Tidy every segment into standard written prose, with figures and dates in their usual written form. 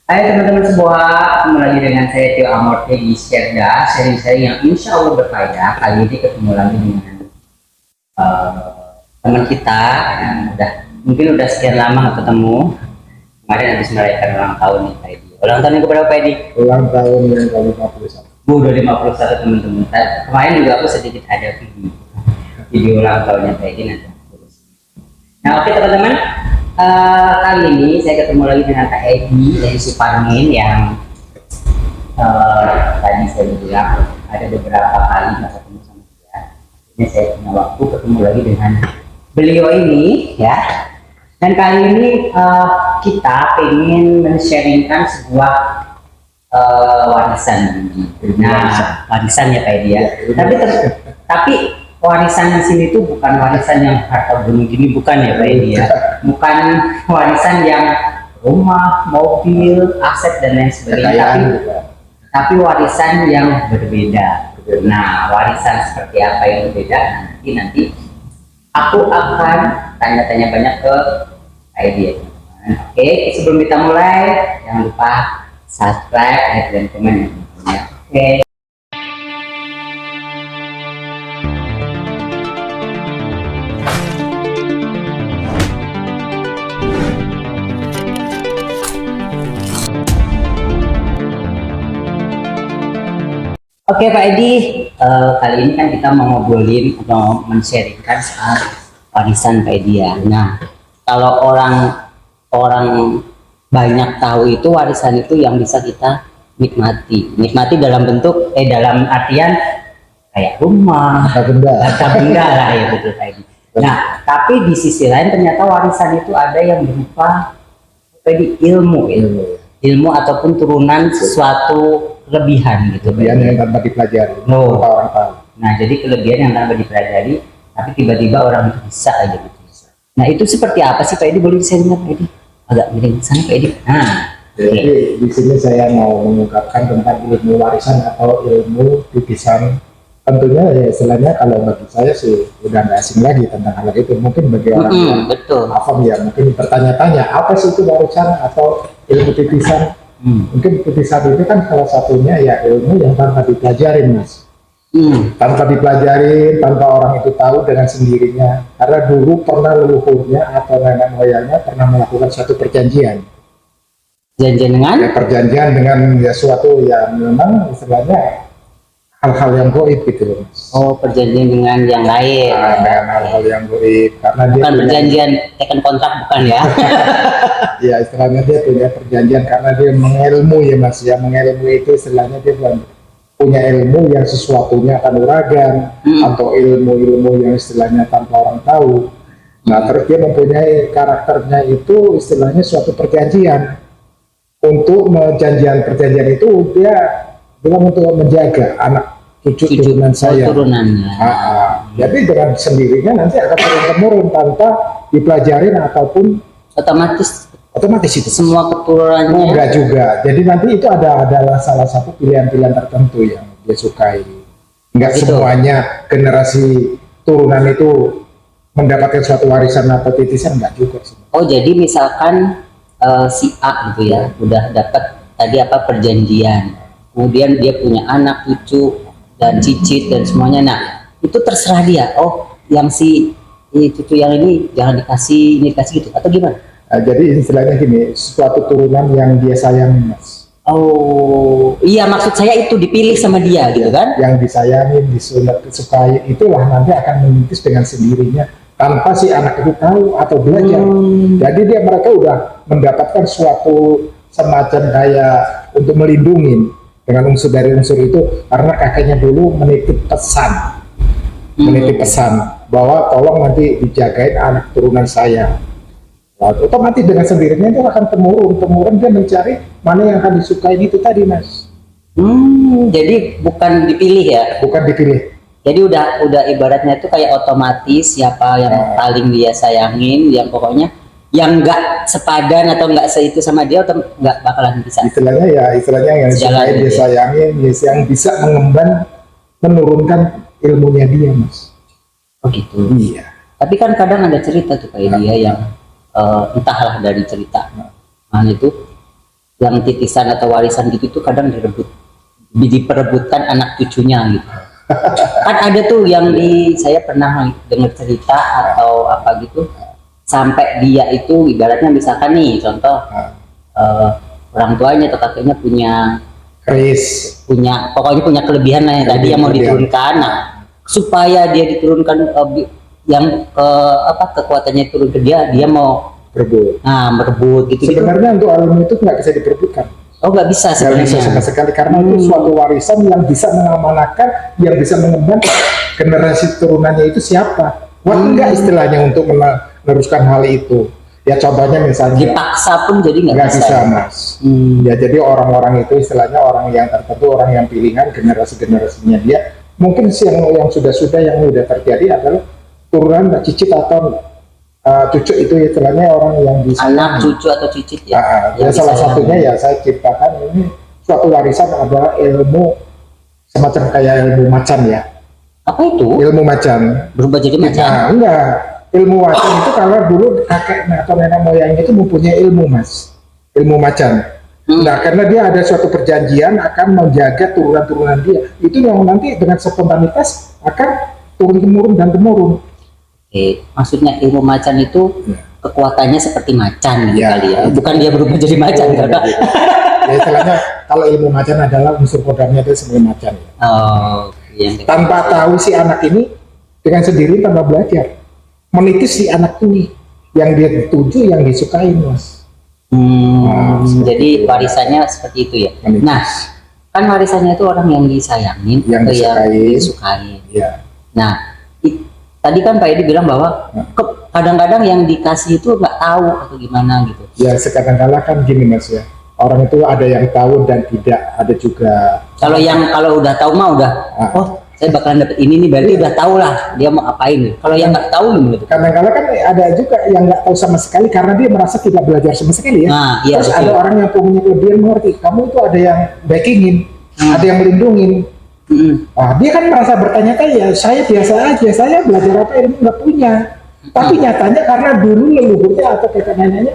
Hai teman-teman semua, ketemu lagi dengan saya Tio Amorte di Sherda, seri-seri yang insya Allah berfaedah. Kali ini ketemu lagi dengan uh, teman kita yang mungkin udah sekian lama nggak ketemu. Kemarin habis merayakan ulang tahun nih Pak Edi. Ulang tahun yang keberapa Pak Edi? Ulang tahun yang ke-51. Udah 51 teman-teman. Kemarin juga aku sedikit ada video ulang tahunnya Pak Edi nanti. Nah oke teman-teman. Kali ini saya ketemu lagi dengan Kak Edi dari Suparmin yang tadi saya bilang ada beberapa kali nggak ketemu sama dia. Ini saya punya waktu ketemu lagi dengan beliau ini ya. Dan kali ini kita ingin men-sharingkan sebuah warisan. Nah, warisan ya Kak Edi ya. Tapi warisan di sini tuh bukan warisan yang harta gunung gini, bukan ya Pak Edi ya, bukan warisan yang rumah, mobil, aset dan lain sebagainya, tapi warisan yang berbeda. Nah, warisan seperti apa yang berbeda nanti aku akan tanya-tanya banyak ke Pak Edi ya. Oke, sebelum kita mulai jangan lupa subscribe, like dan komen ya. Oke. Oke Pak Edi, kali ini kan kita mau ngobrolin atau men-sharingkan soal warisan Pak Edi ya. Nah, kalau orang banyak tahu itu warisan itu yang bisa kita nikmati dalam bentuk dalam artian kayak rumah, harta benda lah ya betul Pak Edi. Nah, tapi di sisi lain ternyata warisan itu ada yang berupa Pak Edi, ilmu ataupun turunan sesuatu kelebihan gitu, kelebihan yang tanpa dipelajari. Orang tahu. Nah, jadi kelebihan yang tanpa dipelajari tapi tiba-tiba orang itu bisa aja gitu. Nah, itu seperti apa sih Pak Edi, boleh saya lihat Pak Edi? Agak miring sana Pak Edi. Nah, jadi di sini saya mau mengungkapkan tentang ilmu warisan atau ilmu titisan. Tentunya ya istilahnya kalau bagi saya sih udah nggak asing lagi tentang hal itu. Mungkin bagi orang yang awam ya mungkin bertanya-tanya apa sih itu warisan atau ilmu titisan. Mungkin titisan itu kan salah satunya ya ilmu yang tanpa dipelajarin Mas. Tanpa dipelajarin, tanpa orang itu tahu dengan sendirinya. Karena dulu pernah leluhurnya atau nenek moyangnya pernah melakukan suatu perjanjian. Perjanjian dengan ya suatu yang memang istilahnya hal-hal yang goib gitu loh Mas. Oh, perjanjian dengan yang lain. Dengan hal-hal yang goib karena bukan dia perjanjian tekan kontrak, bukan ya? Ya istilahnya dia punya perjanjian karena dia mengilmu ya Mas ya, mengilmu itu istilahnya dia punya ilmu yang sesuatunya akan uragan atau ilmu-ilmu yang istilahnya tanpa orang tahu. Nah terus dia mempunyai karakternya itu istilahnya suatu perjanjian. Untuk perjanjian itu dia bilang untuk menjaga anak cucu turunan saya. Jadi dengan sendirinya nanti akan turun-temurun tanpa dipelajarin ataupun otomatis itu semua keturunannya. Enggak juga. Jadi nanti itu adalah salah satu pilihan-pilihan tertentu yang dia sukai. Enggak semuanya generasi turunan itu mendapatkan suatu warisan atau titisan, enggak juga sih. Oh, jadi misalkan si A gitu ya, udah dapat tadi apa perjanjian. Kemudian dia punya anak, cucu dan cicit dan semuanya. Nah, itu terserah dia. Oh, yang si cucu yang ini jangan dikasih, ini dikasih gitu atau gimana? Nah, jadi istilahnya gini, suatu turunan yang dia sayangi Mas. Oh iya, maksud saya itu dipilih sama dia gitu kan? Yang disayangi, disunat, disukai, itulah nanti akan menitis dengan sendirinya tanpa si anak itu tahu atau belajar. Jadi mereka udah mendapatkan suatu semacam kayak untuk melindungi dengan unsur dari unsur itu karena kakeknya dulu menitip pesan bahwa tolong nanti dijagain anak turunan saya. Nah, otomatis dengan sendirinya itu akan temurun dia mencari mana yang akan disukai itu tadi Mas. Jadi bukan dipilih ya? Bukan dipilih. Jadi udah ibaratnya itu kayak otomatis siapa yang paling dia sayangin, yang pokoknya yang nggak sepadan atau nggak seitu sama dia atau nggak bakalan bisa. Istilahnya yang disukai dia sayangin, yang bisa menurunkan ilmunya dia Mas. Oh gitu. Iya. Tapi kan kadang ada cerita tuh kayak dia yang entahlah dari cerita mana itu yang titisan atau warisan gitu tuh kadang diperebutkan anak cucunya gitu. Kan ada tuh yang saya pernah dengar cerita atau apa gitu, sampai dia itu ibaratnya misalkan nih contoh, orang tuanya atau kakeknya pokoknya punya kelebihan lah yang tadi yang mau diturunkan. Nah, supaya dia diturunkan yang kekuatannya turun ke dia mau merebut gitu. Sebenarnya untuk ilmu itu nggak bisa diperebutkan. Oh, nggak bisa sebenarnya. Nggak bisa sama sekali, karena itu suatu warisan yang bisa mengamanahkan, yang bisa mengemban generasi turunannya itu siapa. Enggak istilahnya untuk meneruskan hal itu. Ya contohnya misalnya dipaksa pun jadi nggak bisa, Mas. Ya jadi orang-orang itu istilahnya orang yang tertentu, orang yang pilihan generasinya dia. Mungkin yang sudah-sudah yang sudah terjadi adalah turunan cicit atau cucu, itu istilahnya orang yang bisa anak cucu atau cicit ya. Ya salah satunya ya saya ciptakan ini suatu warisan adalah ilmu semacam kayak ilmu macan ya. Apa itu? Ilmu macan. Berubah jadi macan? Nah, enggak. Ilmu macan itu kalau dulu kakek atau nenek moyangnya itu mempunyai ilmu, Mas. Ilmu macan. Nah, karena dia ada suatu perjanjian akan menjaga turunan-turunan dia. Itu yang nanti dengan spontanitas akan turun-temurun dan temurun. Oke, maksudnya ilmu macan itu kekuatannya seperti macan kali ya. Bukan dia berubah jadi macan ya. Ya istilahnya kalau ilmu macan adalah unsur kodamnya itu sebagai macan. Oh, iya. Tanpa tahu si anak ini dengan sendiri tanpa belajar menitis si anak ini yang dia tuju, yang disukai, Mas. Jadi warisannya seperti itu ya. Menitis. Nah, kan warisannya itu orang yang disayangin, yang disukai. Ya. Nah, tadi kan Pak Edi bilang bahwa kadang-kadang yang dikasih itu nggak tahu atau gimana gitu. Ya, sekadang-kala kan gini, Mas ya. Orang itu ada yang tahu dan tidak, ada juga. Kalau udah tahu mah udah, saya bakalan dapet ini nih, berarti udah tahu lah dia mau apain. Kalau yang nggak tahu gimana tuh? Kadang-kadang kan ada juga yang nggak tahu sama sekali karena dia merasa tidak belajar sama sekali ya. Nah, iya, terus ada orang yang punya kelebihan mengerti, kamu itu ada yang backingin, ada yang melindungin. Nah, dia kan merasa bertanya-tanya, ya saya biasa aja, saya belajar apa ilmu nggak punya. Tapi nyatanya karena dulu leluhurnya atau kakek neneknya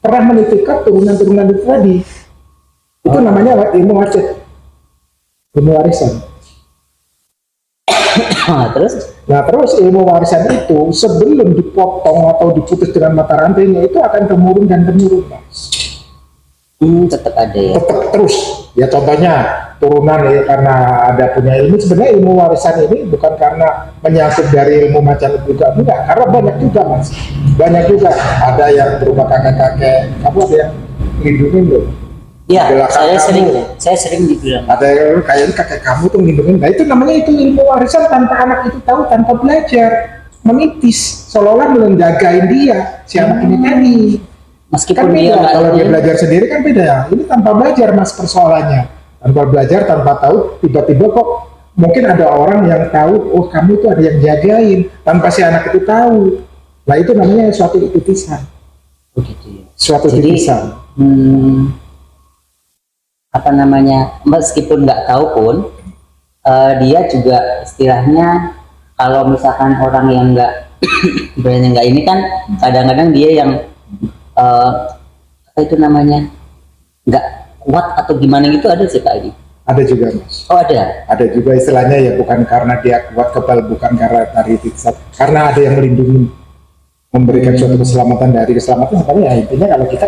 pernah menitipkan turunan-turunan itu tadi. Itu namanya ilmu warisan. Ilmu warisan. Terus ilmu warisan itu sebelum dipotong atau diputus dengan mata rantainya itu akan temurun dan temurun, Mas. Tetap ada ya. Tetap terus. Ya contohnya turunan ya, karena ada punya ilmu. Sebenarnya ilmu warisan ini bukan karena menyangkut dari ilmu macan juga, enggak. Karena banyak juga, Mas. Banyak juga. Ada yang berupa kakek-kakek. Kamu ada yang melindungi loh. Ya, saya sering dibilang. Ada yang kayak kakek kamu tuh melindungi. Nah itu namanya itu ilmu warisan tanpa anak itu tahu, tanpa belajar, menitis, seolah-olah menjagain dia si anak ini tadi. Meskipun kan dia kalau dia belajar sendiri kan beda ya. Ini tanpa belajar, Mas, persoalannya. Tanpa belajar, tanpa tahu, tiba-tiba kok mungkin ada orang yang tahu, oh kamu itu ada yang jagain, tanpa si anak itu tahu. Nah itu namanya suatu titisan. Begitu ya. Suatu titisan. Apa namanya, meskipun nggak tahu pun dia juga istilahnya, kalau misalkan orang yang nggak berani nggak ini kan kadang-kadang dia yang apa itu namanya nggak kuat atau gimana gitu, ada sih Pak Edi? Ada juga, Mas. Oh ada? Ada juga istilahnya ya, bukan karena dia kuat kebal, bukan karena dari titisan, karena ada yang melindungi, memberikan suatu keselamatan. Dari keselamatan sebenarnya ya intinya kalau kita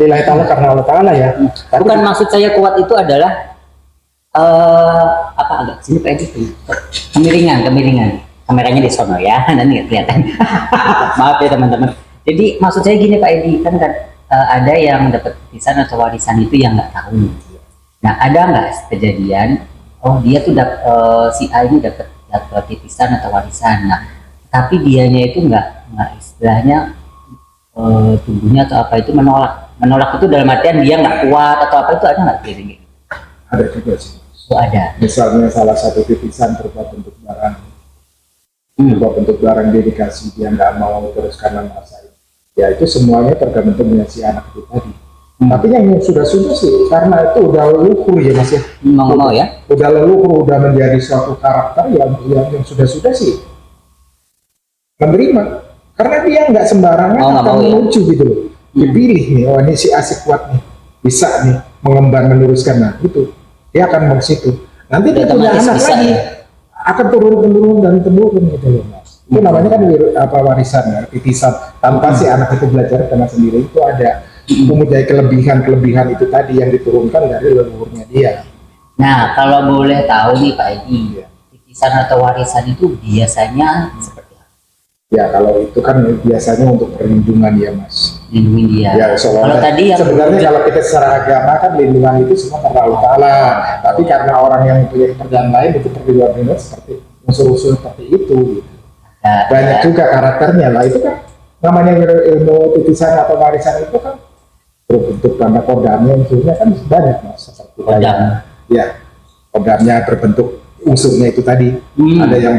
lillahi ta'ala karena Allah Ta'ala ya. Bukan maksud saya kuat itu adalah apa, agak sini Pak Edi, kemiringan kameranya di sono ya, nanti nggak kelihatan. Maaf ya teman-teman. Jadi maksud saya gini Pak Edi, kan ada yang dapat titisan atau warisan itu yang nggak tahu. Nah ada nggak kejadian, oh dia tuh si A ini dapat titisan atau warisan, nah tapi dianya itu nggak istilahnya tubuhnya atau apa itu menolak itu dalam artian dia nggak kuat atau apa, itu ada nggak kejadian? Ada juga sih. Oh ada. Misalnya salah satu titisan berupa bentuk barang, berupa bentuk barang dia dikasih, dia nggak mau terus karena merasa ya itu semuanya tergantung dengan si anak itu tadi. Tapi yang sudah sih karena itu udah leluhur ya, Mas ya. Mau ya. Udah leluhur, udah menjadi suatu karakter yang sudah sih menerima, karena dia nggak sembarangan akan menuju gitu loh. Dipilih nih, oh ini si asik kuat nih. bisa nih mengemban meneruskan, nah itu dia akan ke situ. Nanti dia punya Otomatis anak bisa, lagi, ya? akan turun temurun dan temurun gitu loh mas. Itu namanya kan warisan ya, titisan. Tanpa si anak itu belajar karena sendiri, itu ada mempunyai kelebihan itu tadi yang diturunkan dari leluhurnya dia. Nah, kalau boleh tahu nih Pak Edi, titisan atau warisan itu biasanya seperti apa? Ya kalau itu kan biasanya untuk perlindungan ya mas. Lindungi dia. Ya, Kalau tadi yang sebenarnya kalau kita secara agama kan lindungan itu semua karena Allah Ta'ala. Tapi karena orang yang punya kepercayaan lain itu perlindungan seperti unsur-unsur seperti itu. Gitu. Banyak juga karakternya lah, itu kan namanya ilmu titisan atau warisan itu kan berbentuk tanda kodamnya, unsurnya kan banyak mas. Seperti kodam. Ya, kodamnya berbentuk unsurnya itu tadi. Ada yang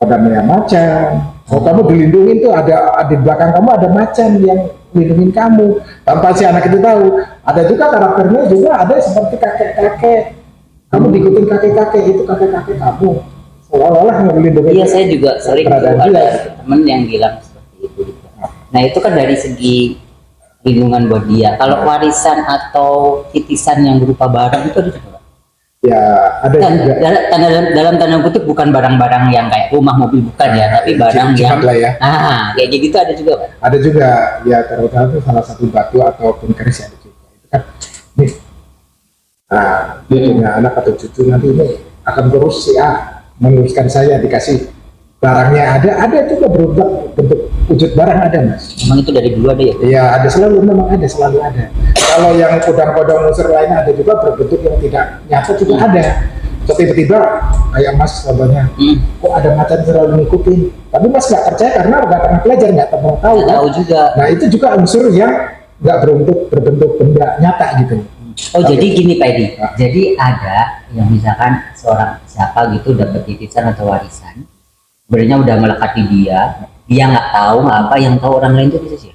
kodamnya macan. Oh, kamu dilindungi tuh ada di belakang kamu ada macan yang lindungin kamu tanpa si anak itu tahu. Ada juga karakternya juga ada seperti kakek-kakek. Kamu diikutin kakek-kakek, itu kakek-kakek kamu. Seolah-olah melindungi. Iya, saya juga sering tuh ada temen yang bilang seperti itu. Nah, itu kan dari segi lindungan buat dia. Kalau warisan atau titisan yang berupa barang itu ada juga. Ya, ada juga. Dalam tanda kutip bukan barang-barang yang kayak rumah, mobil, bukan ya, tapi barang yang lah ya. kayak gitu ada juga, Pak. Ada juga, ya terutama itu salah satu batu ataupun keris ada juga. Itu kan, nih, nah, dia punya anak atau cucu nanti ini akan terus si A meneruskan saya dikasih barangnya ada juga bentuk wujud barang ada mas. Memang itu dari dulu ada ya? Iya ada selalu, memang ada selalu ada. Kalau yang kodam-kodam unsur lainnya ada juga berbentuk yang tidak nyata juga ada. So tiba-tiba kayak mas contohnya, kok ada macan selalu ngikutin. Tapi mas nggak percaya karena nggak pernah belajar, nggak pernah tahu. Nggak tahu juga. Nah itu juga unsur yang nggak berbentuk benda nyata gitu. Oh jadi gini Pak Edi, jadi ada yang misalkan seorang siapa gitu dapat titisan atau warisan, sebenarnya udah melekat di dia nggak tahu nggak apa, yang tahu orang lain itu bisa sih.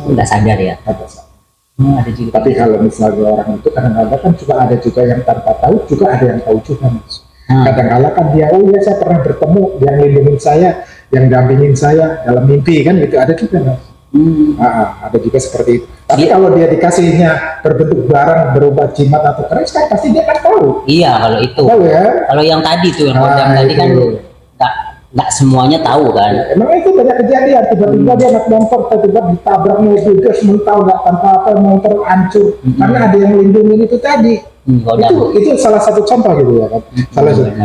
Nggak sadar ya. Ada juga. Tapi kalau misalnya orang itu kadang-kadang kan juga ada juga yang tanpa tahu, juga ada yang tahu juga mas. Kadang-kadang kan dia, oh ya saya pernah bertemu, yang lindungin saya, yang dampingin saya dalam mimpi kan gitu, ada juga mas. Ada juga seperti itu. Tapi kalau dia dikasihnya berbentuk barang berupa jimat atau keris kan pasti dia kan tahu. Iya kalau itu. Tahu ya. Kalau yang tadi tuh yang kodam tadi kan nggak semuanya tahu kan. Ya, emang itu banyak kejadian, tiba-tiba dia naik motor, tiba-tiba ditabrak mobil, dia mental nggak tanpa apa motor hancur karena ada yang melindungi itu tadi. Itu salah satu contoh gitu ya kan.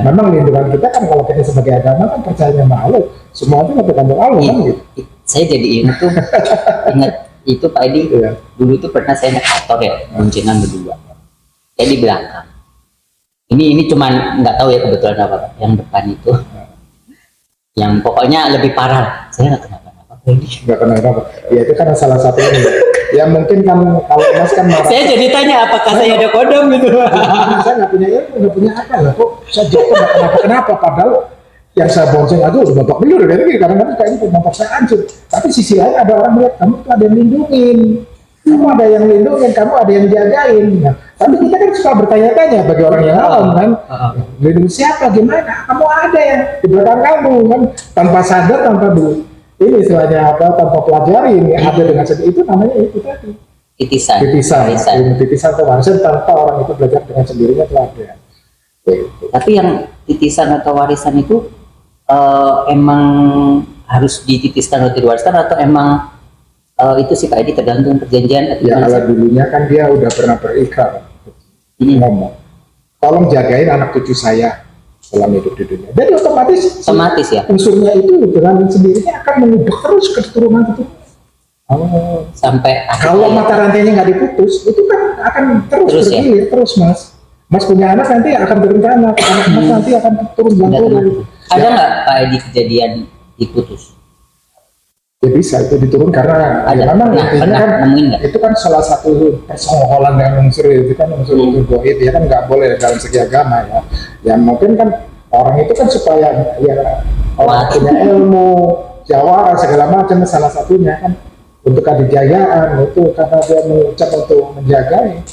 Memang lindungan kita kan kalau kita sebagai agama kan percaya sama Allah, semua itu lakukan Allah kan gitu. Saya jadi ingat itu Pak Edi, dulu tuh pernah saya naik motor ya, boncengan berdua. Saya di belakang. Ini cuman nggak tahu ya kebetulan apa, yang depan itu. Yang pokoknya lebih parah. Saya nggak kenapa-napa. Nggak kenapa-napa. Ya itu kan salah satu ini. Ya mungkin kan kalau mas kan marah. Saya jadi tanya apakah saya ada kodam gitu. Saya nggak punya ilmu, nggak punya apa lah. Kok saya jatuh nggak kenapa? Padahal yang saya bonceng aduh babak belur kan, kadang-kadang kayak itu motor saya hancur. Tapi sisi lain ada orang melihat kamu tuh ada yang lindungin, kamu ada yang lindungin, kamu ada yang jagain. Nah, tapi kita kan suka bertanya-tanya bagi orang yang awam kan, lindungi siapa, gimana? Kamu ada yang di belakang kamu kan, tanpa sadar, tanpa dulu. Ini istilahnya apa? Tanpa pelajari ini ada dengan sedih, itu namanya itu tadi. Titisan atau warisan tanpa orang itu belajar dengan sendirinya itu ada. Tapi yang titisan atau warisan itu emang harus dititiskan atau diwariskan atau emang itu sih Pak Edi tergantung perjanjian? Ya kalau dulunya kan dia udah pernah berikrar ngomong, tolong jagain anak cucu saya selama hidup di dunia. Jadi otomatis ya unsurnya itu dengan sendirinya akan mengubah terus keturunan itu. Sampai kalau mata rantainya nggak diputus, itu kan akan terus bergilir terus mas. Mas punya anak nanti akan berencana, anak mas nanti akan turun. Ada nggak Pak Edi kejadian diputus? Ya bisa itu diturun karena ya memang kan itu kan salah satu persoalan dengan unsur itu kan unsur goib ya kan nggak boleh dalam segi agama ya. Ya mungkin kan orang itu kan supaya ya orang punya ilmu jawara segala macam, salah satunya kan untuk adijayaan itu karena dia mengucap untuk menjagai.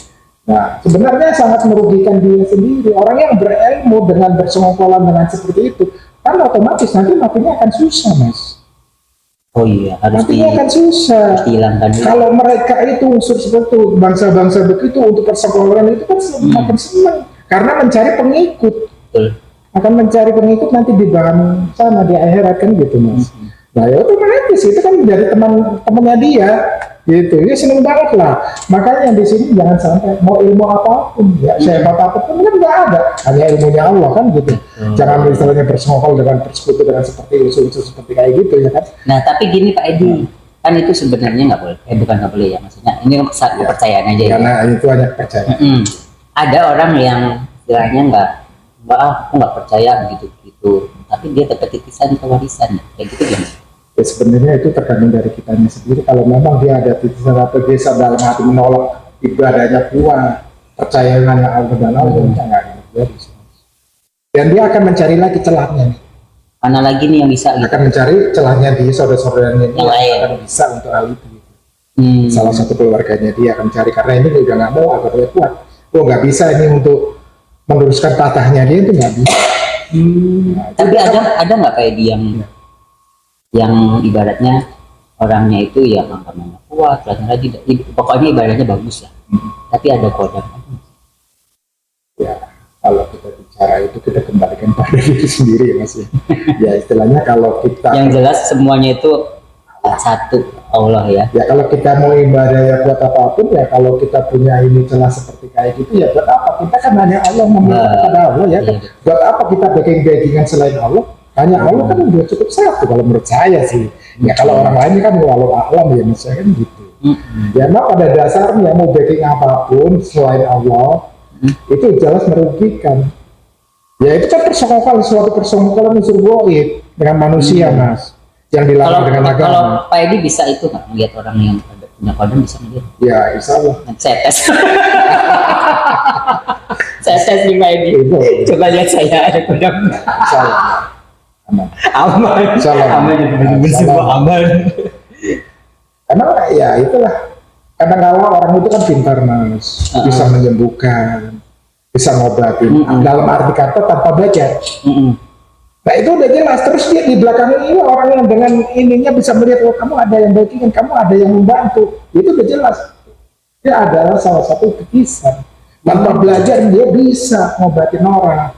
Nah, sebenarnya sangat merugikan dia sendiri. Orang yang berilmu dengan bersenggolan dengan seperti itu, kan otomatis nanti matinya akan susah, mas. Oh iya, harus Nantinya akan susah. dihilangkan dulu. Kalau mereka itu unsur seperti itu, bangsa-bangsa begitu untuk persekolahan itu kan semakin senang karena mencari pengikut. Betul. Akan mencari pengikut nanti di bahan sana di akhirat kan gitu mas. Nah ya otomatis itu kan menjadi teman-temannya dia gitu, ya seneng banget lah. Makanya di sini jangan sampai mau ilmu apapun ya sehebat apapun kan nggak ada, hanya ilmunya Allah kan gitu. Jangan istilahnya bersekongkol dengan persekutu dengan seperti usul-usul seperti kayak gitu ya kan. Nah tapi gini Pak Edi, kan itu sebenarnya nggak boleh, bukan nggak boleh ya, maksudnya ini kepercayaan aja ya. Karena itu hanya percaya. Ada orang yang istilahnya nggak aku nggak percaya gitu, tapi dia dapat titisan pewarisan kayak gitu gimana? Ya sebenarnya itu tergantung dari kitanya sendiri. Kalau memang dia ada titisan atau dia dalam hati menolak ibadahnya kuat, percayanya Allah dan Allah, nggak akan terjadi. Dan dia akan mencari lagi celahnya. Mana lagi nih yang bisa? Gitu? Akan mencari celahnya di saudara-saudaranya yang lain akan bisa untuk hal itu. Salah satu keluarganya dia akan cari karena ini udah nggak mau agar dia kuat. Oh nggak bisa ini untuk meneruskan tatahnya dia itu nggak bisa. Nah, tapi ada nggak kayak dia yang ibaratnya orangnya itu yang agamanya kuat, pokoknya ibadahnya bagus lah, tapi ada kodam. Ya kalau kita bicara itu kita kembalikan pada diri sendiri ya mas ya. Ya istilahnya kalau kita yang jelas semuanya itu satu Allah ya. Ya kalau kita mau ibadah ya buat apapun ya, kalau kita punya ini celah seperti kayak gitu ya buat apa, kita kan hanya Allah meminta kepada Allah ya kan? Buat apa kita backing-backingan selain Allah? Hanya Allah kan udah cukup satu kalau menurut saya sih. Ya kalau orang lain kan walau alam ya mas kan gitu. Ya memang pada dasarnya mau backing apapun selain Allah itu jelas merugikan. Ya itu kan suatu persekongkolan unsur goib dengan manusia mas, yang dilarang dengan agama. Kalau Pak Edi bisa itu nggak melihat orang yang punya kodam, bisa melihat? Ya insya Allah. Saya tes. Saya tes nih Pak Edi. Coba lihat saya ada kodam. Insya Allah. Aman. Aman. Emang ya itulah. Kadang-kadang orang itu kan pintar mas, bisa menyembuhkan, bisa ngobatin. Dalam arti kata tanpa belajar. Nah itu udah jelas. Terus dia di belakang ini orang yang dengan ininya bisa melihat, oh kamu ada yang backing, kamu ada yang membantu. Itu udah jelas. Dia adalah salah satu titisan. Tanpa belajar dia bisa ngobatin orang.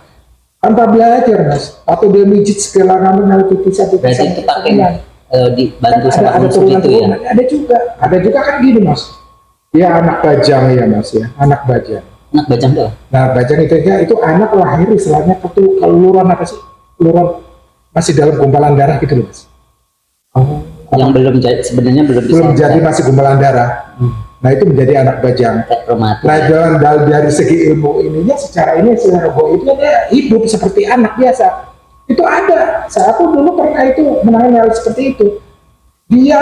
Tanpa belajar mas, atau dia mijit segala namanya titisan. Berarti itu pakai dibantu sama unsur itu ya? Ada juga kan gini mas. Dia anak bajang ya mas ya, anak bajang. Anak bajang tuh? Nah bajang itu anak lahir istilahnya keluaran apa sih? Keluaran masih dalam gumpalan darah gitu loh mas. Yang belum sebenarnya belum jadi masih gumpalan darah. Nah itu menjadi anak bajang. Nah dari segi ilmu ininya secara goibnya dia hidup seperti anak biasa. Itu ada. Aku dulu pernah itu menangani hal seperti itu. Dia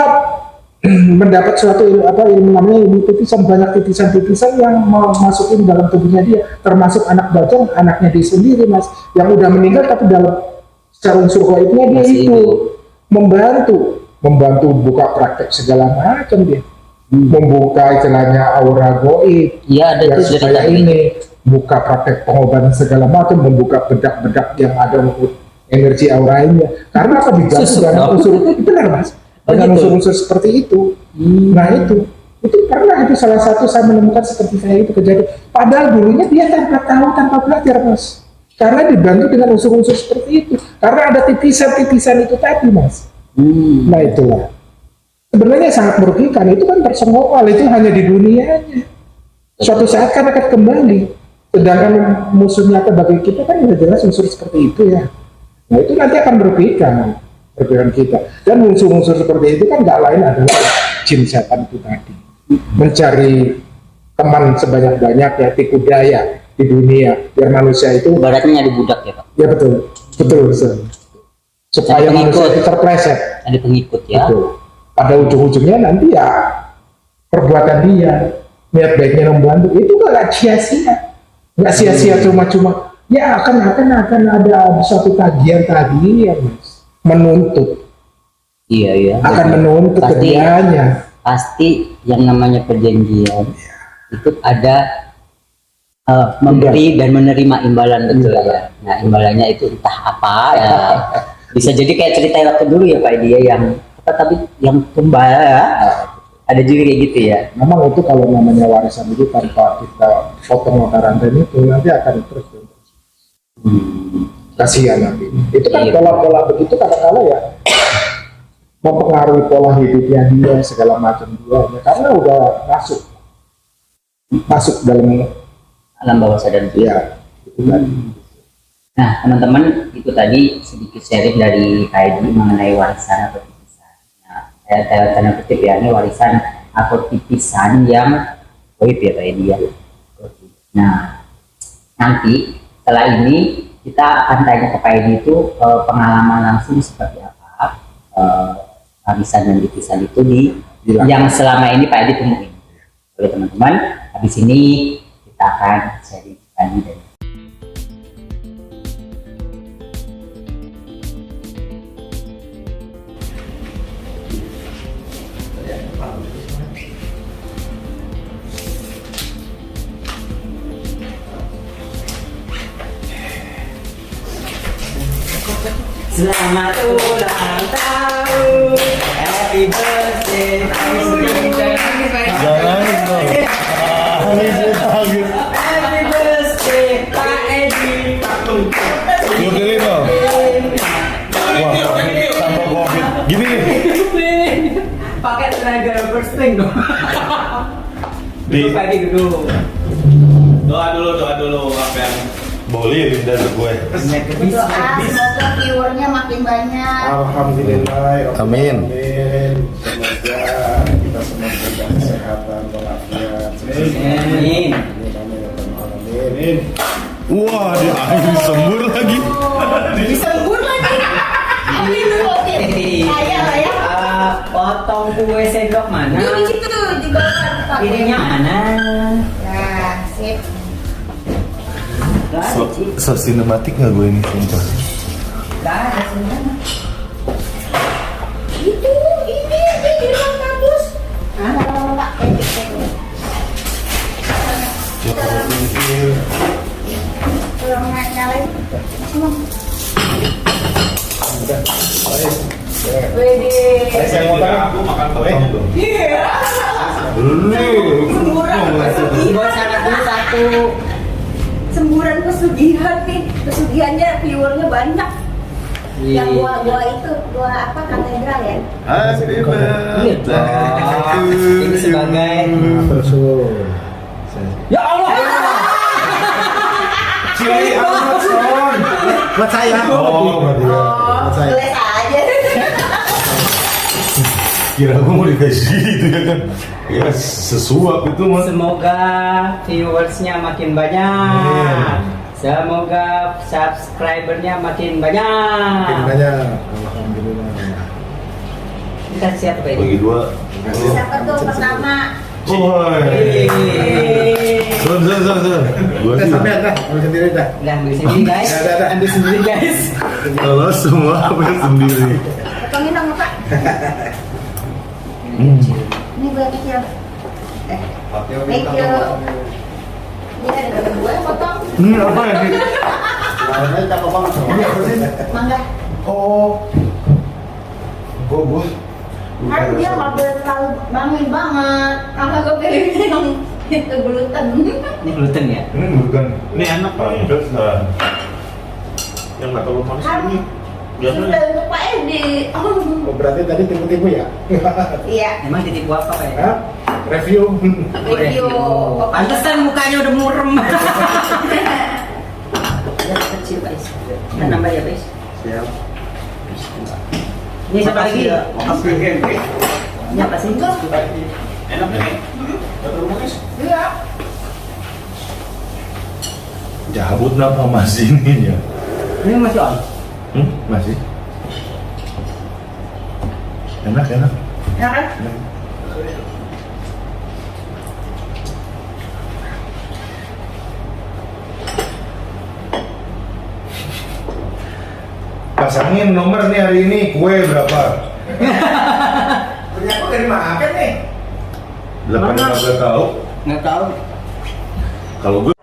mendapat suatu ilmu namanya ilmu titisan, banyak titisan yang masukin dalam tubuhnya dia, termasuk anak bajang, anaknya dia sendiri mas, yang udah meninggal tapi dalam secara unsur goibnya dia itu membantu buka praktek segala macam dia. Membuka istilahnya aura goib, ya ada tuh supaya ini buka praktek pengobatan segala macam, membuka bedak-bedak yang ada untuk energi auranya. Karena apa dibantu dengan unsur benar mas, dengan unsur-unsur seperti itu. Nah itu pernah itu salah satu saya menemukan seperti saya itu kejadian. Padahal dulunya dia tanpa tahu, tanpa belajar mas, karena dibantu dengan unsur-unsur seperti itu. Karena ada titisan-titisan itu tadi mas. Nah itulah. Sebenarnya sangat merugikan, itu kan persekongkol, itu hanya di dunianya. Suatu saat kan akan kembali. Sedangkan musuhnya bagi kita kan sudah jelas unsur seperti itu ya. Nah itu nanti akan merugikan kita. Dan unsur-unsur seperti itu kan nggak lain adalah jin setan itu tadi. Mencari teman sebanyak-banyaknya, tipu daya di dunia, biar manusia itu ibaratnya nyari budak ya Pak? Ya betul. Supaya manusia itu terpleset. Ada pengikut ya. Betul. Pada ujung-ujungnya nanti ya perbuatan dia, niat baiknya membantu itu nggak sia-sia, cuma-cuma ya akan ada suatu tagihan tadi yang menuntut. Iya. Akan menuntut keduanya. Pasti yang namanya perjanjian itu ada memberi dan menerima imbalan, betul ya. Nah imbalannya itu entah apa ya. Bisa jadi kayak cerita waktu dulu ya Pak dia yang tapi yang tumbal ya. Ada juga kayak gitu ya. Memang itu kalau namanya warisan itu tanpa kita potong mata rantai itu nanti akan terus. Kasihan nanti. Itu kan Iya. pola-pola begitu kadang-kala ya mempengaruhi pola hidupnya dia segala macam dia karena udah masuk dalam Alam bawah sadar itu. ya itu kan. Nah, teman-teman, itu tadi sedikit sharing dari Kak Edi mengenai warisan atau titisan. Nah, tanda kutip ya, ini warisan atau titisan yang goib ya Kak Edi ya. Nah, nanti setelah ini kita akan tanya ke Kak Edi itu pengalaman langsung seperti apa warisan dan titisan itu yang selama ini Pak Edi temuin. Oke teman-teman, habis ini kita akan sharing lagi dari Selamat ulang tahun, happy birthday, happy birthday, Pak Edi. Modelin dong. Wah, tambah covid. Gini nih. Pakai tenaga bursting dong. Di Pak Edi dulu. Doa dulu apa yang boleh Linda ke gue. Berdoa semoga viewernya makin banyak. Alhamdulillah. Amin. Semoga kita semua diberikan kesehatan walafiat. Amin. Amin. Wah, di air sembur lagi. Disembur lagi. Amin dulu. Kaya lah ya. Potong kue sendok mana? Di situ di bawah. Piringnya mana? Nah, sip. So sinematik nggak gue ini sumpah. Gak ada sebenarnya. Itu ini di ruang kampus. Pak, tolong nyalain. Wede. Saya mau tanya. aku makan kue. Potong dong. Semburan Buat sana dulu satu. semburan pesugihan nih, pesugihannya viewernya banyak. Yang gua itu gua apa katedral ya? Happy Ini sebagai Ya Allah. Ciri amat son. Buat saya. Oh, buat dia. Buat saya. Geles aja. Kira gue mau dikasih gitu ya kan. Ya sesuap itu mas. Semoga viewersnya makin banyak. Semoga subscribernya makin banyak. Alhamdulillah. Kita siap Pak Bagi Edi. dua. Siapa tuh pertama? Woi. Son. Gua sih. Ambil sendiri dah. Udah ambil sendiri guys. Ada ambil sendiri. Guys. Kalau semua ambil sendiri. Potongin dong Pak. Ini buat kecil. Thank you. Ini ada gue yang potong. Apa ya? Dit? Mangga. Oh. Gua. Kan dia nggak boleh terlalu bangin banget. Kakak gue pilihnya yang itu gluten. Ini gluten ya? Ini bukan. Ini enak Pak. Pantas lah. Yang nggak terlalu manis Kan ini. sudah Biasanya untuk Pak Edi. Oh, berarti tadi tipu-tipu ya? Iya. Emang ditipu apa Pak Edi? Hah? Review. Review. Pantesan mukanya udah murem. Ya kecil guys. Kita nambah ya guys. Siap. Ini siapa lagi? Ini apa sih? enak nih. Nggak terlalu manis. Iya. Cabut nama mas ini ya. Ini masih on. Masih. Enak. Ya kan? Pasangin nomor nih hari ini kue berapa? Punya aku dari makan nih. 8 nggak tahu. Nggak tahu. Kalau gue